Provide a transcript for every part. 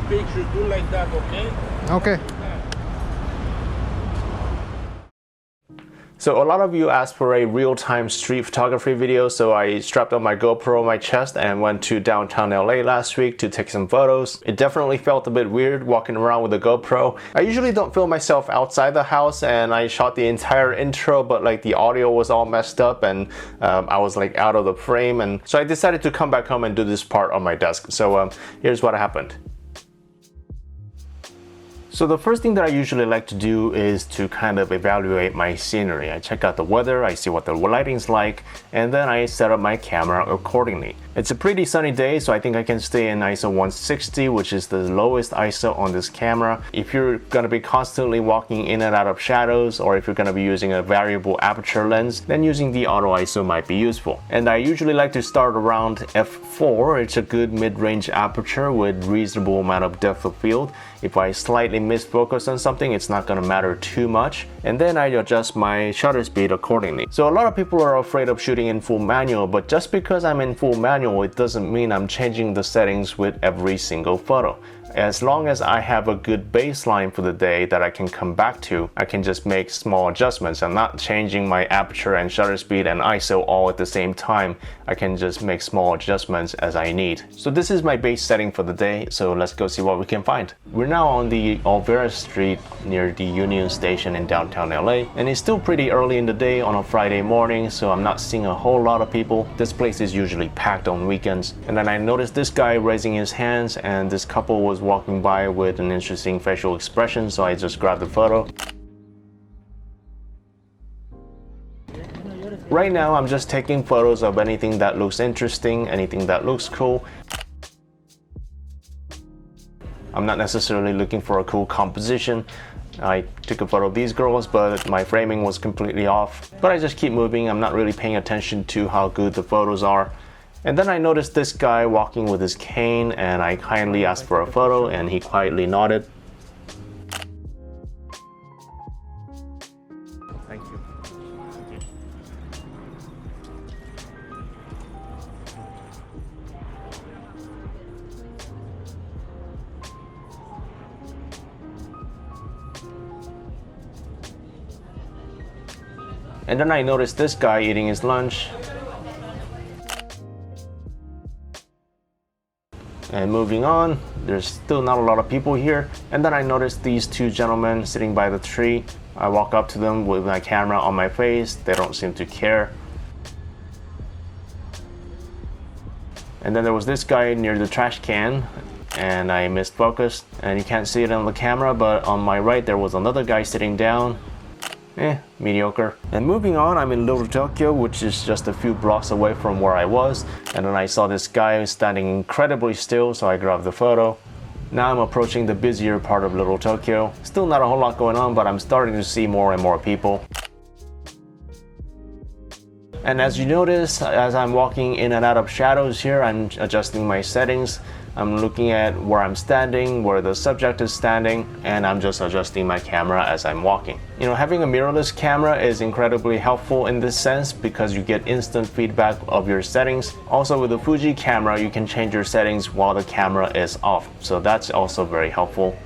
pictures, do like that, okay? Okay. So a lot of you asked for a real-time street photography video, so I strapped on my GoPro on my chest and went to downtown LA last week to take some photos. It definitely felt a bit weird walking around with a GoPro. I usually don't film myself outside the house, and I shot the entire intro, but like the audio was all messed up and I was like out of the frame, and so I decided to come back home and do this part on my desk. So here's what happened. So the first thing that I usually like to do is to kind of evaluate my scenery. I check out the weather, I see what the lighting's like, and then I set up my camera accordingly. It's a pretty sunny day, so I think I can stay in ISO 160, which is the lowest ISO on this camera. If you're gonna be constantly walking in and out of shadows, or if you're gonna be using a variable aperture lens, then using the auto ISO might be useful. And I usually like to start around f4. It's a good mid-range aperture with reasonable amount of depth of field. If I slightly misfocus on something, it's not gonna matter too much. And then I adjust my shutter speed accordingly. So a lot of people are afraid of shooting in full manual, but just because I'm in full manual, it doesn't mean I'm changing the settings with every single photo. As long as I have a good baseline for the day that I can come back to, I can just make small adjustments. I'm not changing my aperture and shutter speed and ISO all at the same time. I can just make small adjustments as I need. So this is my base setting for the day, so let's go see what we can find. We're now on the Olvera Street near the Union Station in downtown LA, and it's still pretty early in the day on a Friday morning, so I'm not seeing a whole lot of people. This place is usually packed on weekends. And then I noticed this guy raising his hands, and this couple was walking by with an interesting facial expression, so I just grabbed the photo. Right now I'm just taking photos of anything that looks interesting, anything that looks cool. I'm not necessarily looking for a cool composition. I took a photo of these girls, but my framing was completely off. But I just keep moving. I'm not really paying attention to how good the photos are. And then I noticed this guy walking with his cane, and I kindly asked for a photo, and he quietly nodded. Thank you. And then I noticed this guy eating his lunch. And moving on, there's still not a lot of people here. And then I noticed these two gentlemen sitting by the tree. I walk up to them with my camera on my face. They don't seem to care. And then there was this guy near the trash can, and I misfocused. And you can't see it on the camera, but on my right there was another guy sitting down. Mediocre. And moving on, I'm in Little Tokyo, which is just a few blocks away from where I was. And then I saw this guy standing incredibly still, so I grabbed the photo. Now I'm approaching the busier part of Little Tokyo. Still not a whole lot going on, but I'm starting to see more and more people. And as you notice, as I'm walking in and out of shadows here, I'm adjusting my settings. I'm looking at where I'm standing, where the subject is standing, and I'm just adjusting my camera as I'm walking. You know, having a mirrorless camera is incredibly helpful in this sense because you get instant feedback of your settings. Also with the Fuji camera, you can change your settings while the camera is off, so that's also very helpful.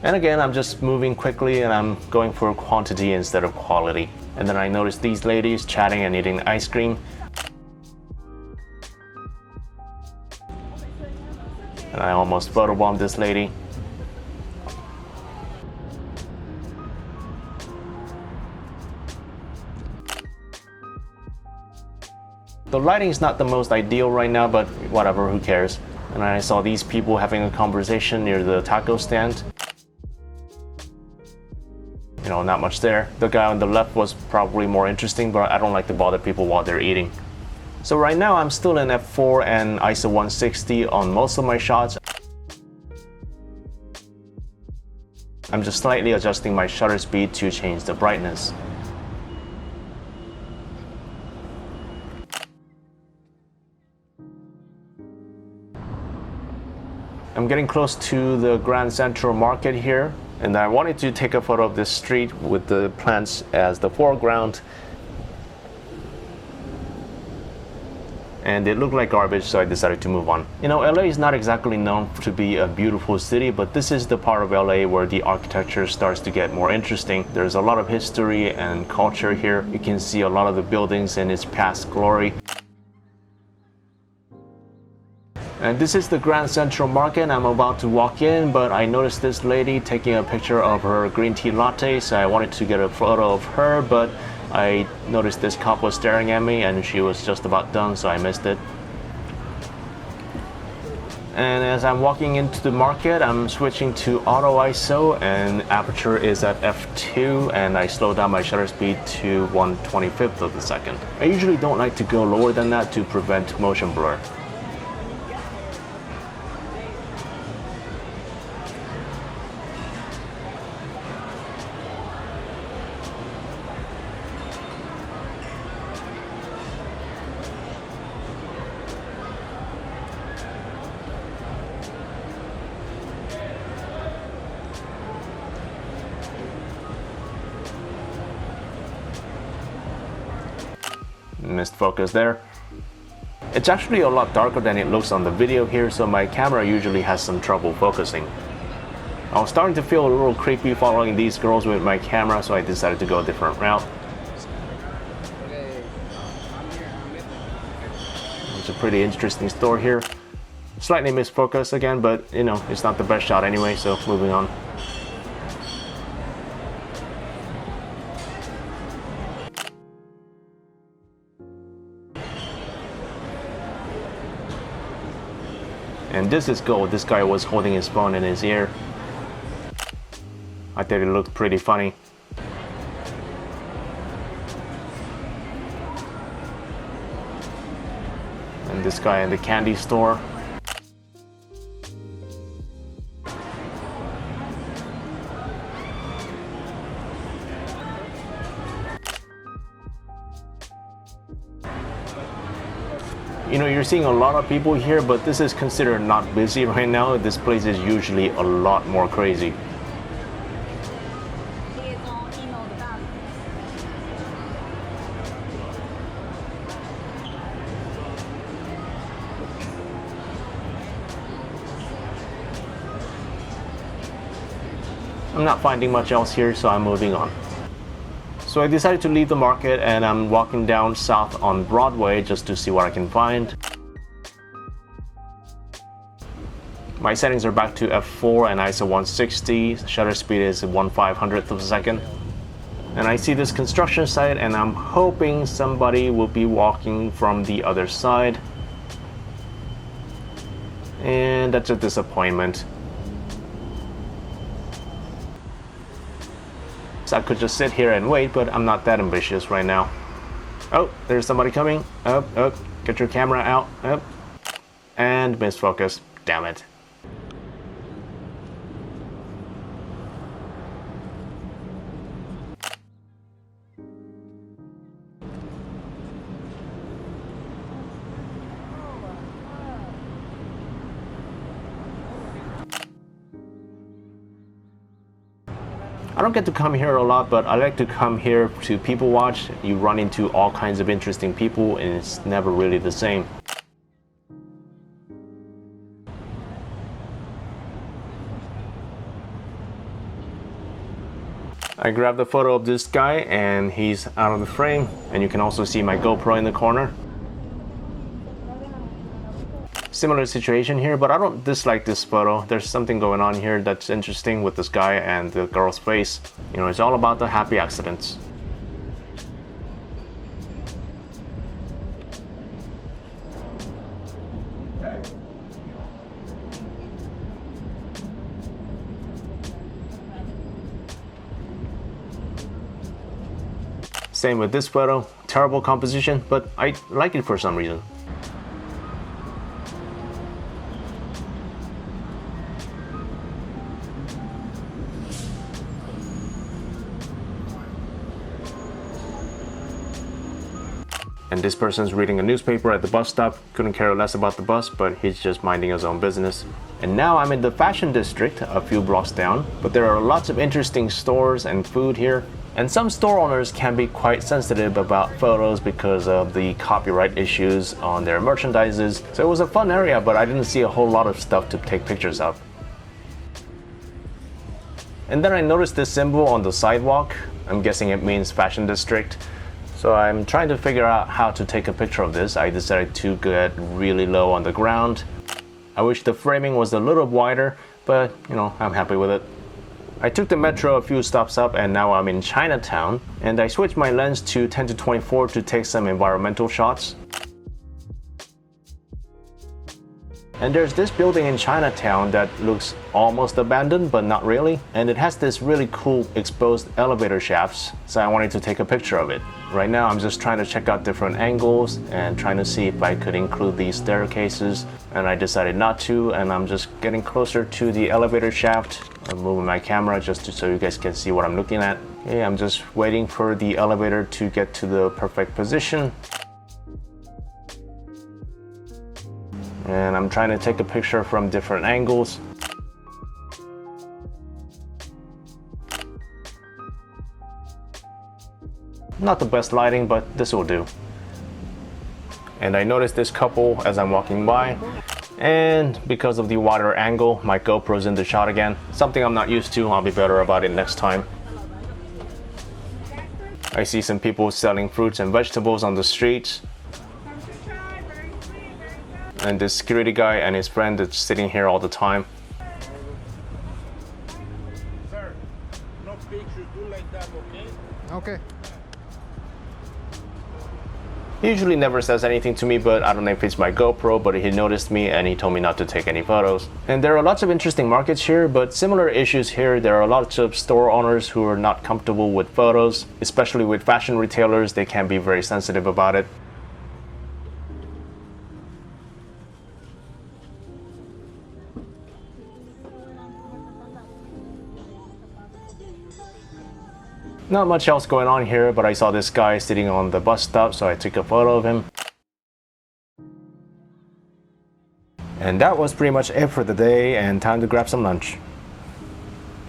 And again, I'm just moving quickly and I'm going for quantity instead of quality. And then I noticed these ladies chatting and eating ice cream. And I almost photobombed this lady. The lighting is not the most ideal right now, but whatever, who cares? And I saw these people having a conversation near the taco stand. You know, not much there. The guy on the left was probably more interesting, but I don't like to bother people while they're eating. So right now I'm still in f4 and ISO 160 on most of my shots. I'm just slightly adjusting my shutter speed to change the brightness. I'm getting close to the Grand Central Market here, and I wanted to take a photo of this street with the plants as the foreground. and it looked like garbage, so I decided to move on. You know, LA is not exactly known to be a beautiful city, but this is the part of LA where the architecture starts to get more interesting. There's a lot of history and culture here. You can see a lot of the buildings in its past glory. And this is the Grand Central Market. I'm about to walk in, but I noticed this lady taking a picture of her green tea latte, so I wanted to get a photo of her, but I noticed this cop was staring at me and she was just about done, so I missed it. And as I'm walking into the market, I'm switching to auto ISO, and aperture is at f2, and I slow down my shutter speed to 1/25th of a second. I usually don't like to go lower than that to prevent motion blur. Missed focus there. It's actually a lot darker than it looks on the video here, so my camera usually has some trouble focusing. I was starting to feel a little creepy following these girls with my camera, so I decided to go a different route. It's a pretty interesting store here. Slightly missed focus again, but you know, it's not the best shot anyway, so moving on. And this is gold. This guy was holding his phone in his ear. I thought it looked pretty funny. And this guy in the candy store. You know, you're seeing a lot of people here, but this is considered not busy right now. This place is usually a lot more crazy. I'm not finding much else here, so I'm moving on. So I decided to leave the market and I'm walking down south on Broadway just to see what I can find. My settings are back to f4 and ISO 160. Shutter speed is 1/500th of a second. And I see this construction site and I'm hoping somebody will be walking from the other side. And that's a disappointment. So I could just sit here and wait, but I'm not that ambitious right now. Oh, there's somebody coming. Up, get your camera out. Up. And missed focus. Damn it. I don't get to come here a lot, but I like to come here to people watch. You run into all kinds of interesting people and it's never really the same. I grabbed a photo of this guy and he's out of the frame, and you can also see my GoPro in the corner. Similar situation here, but I don't dislike this photo. There's something going on here that's interesting with this guy and the girl's face. You know, it's all about the happy accidents. Same with this photo. Terrible composition, but I like it for some reason. And this person's reading a newspaper at the bus stop. Couldn't care less about the bus, but he's just minding his own business. And now I'm in the fashion district, a few blocks down, but there are lots of interesting stores and food here. And some store owners can be quite sensitive about photos because of the copyright issues on their merchandises. So it was a fun area, but I didn't see a whole lot of stuff to take pictures of. And then I noticed this symbol on the sidewalk. I'm guessing it means fashion district. So I'm trying to figure out how to take a picture of this. I decided to get really low on the ground. I wish the framing was a little wider, but I'm happy with it. I took the metro a few stops up and now I'm in Chinatown, and I switched my lens to 10-24 to take some environmental shots. And there's this building in Chinatown that looks almost abandoned, but not really. And it has this really cool exposed elevator shafts, so I wanted to take a picture of it. Right now I'm just trying to check out different angles and trying to see if I could include these staircases. And I decided not to, and I'm just getting closer to the elevator shaft. I'm moving my camera just so you guys can see what I'm looking at. Okay, I'm just waiting for the elevator to get to the perfect position. And I'm trying to take a picture from different angles. Not the best lighting, but this will do. And I noticed this couple as I'm walking by. And because of the wider angle, my GoPro's in the shot again. Something I'm not used to. I'll be better about it next time. I see some people selling fruits and vegetables on the streets. And this security guy and his friend that's sitting here all the time. Sir, no pictures, do like that, okay? Okay. He usually never says anything to me, but I don't know if it's my GoPro, but he noticed me and he told me not to take any photos. And there are lots of interesting markets here, but similar issues here. There are lots of store owners who are not comfortable with photos, especially with fashion retailers. They can be very sensitive about it. Not much else going on here, but I saw this guy sitting on the bus stop, so I took a photo of him. And that was pretty much it for the day, and time to grab some lunch.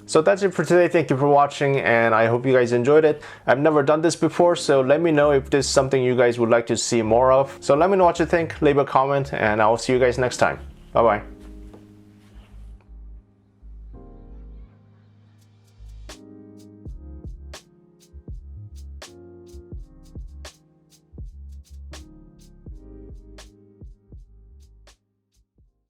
So that's it for today. Thank you for watching, and I hope you guys enjoyed it. I've never done this before, so let me know if this is something you guys would like to see more of. So let me know what you think, leave a comment, and I'll see you guys next time. Bye bye.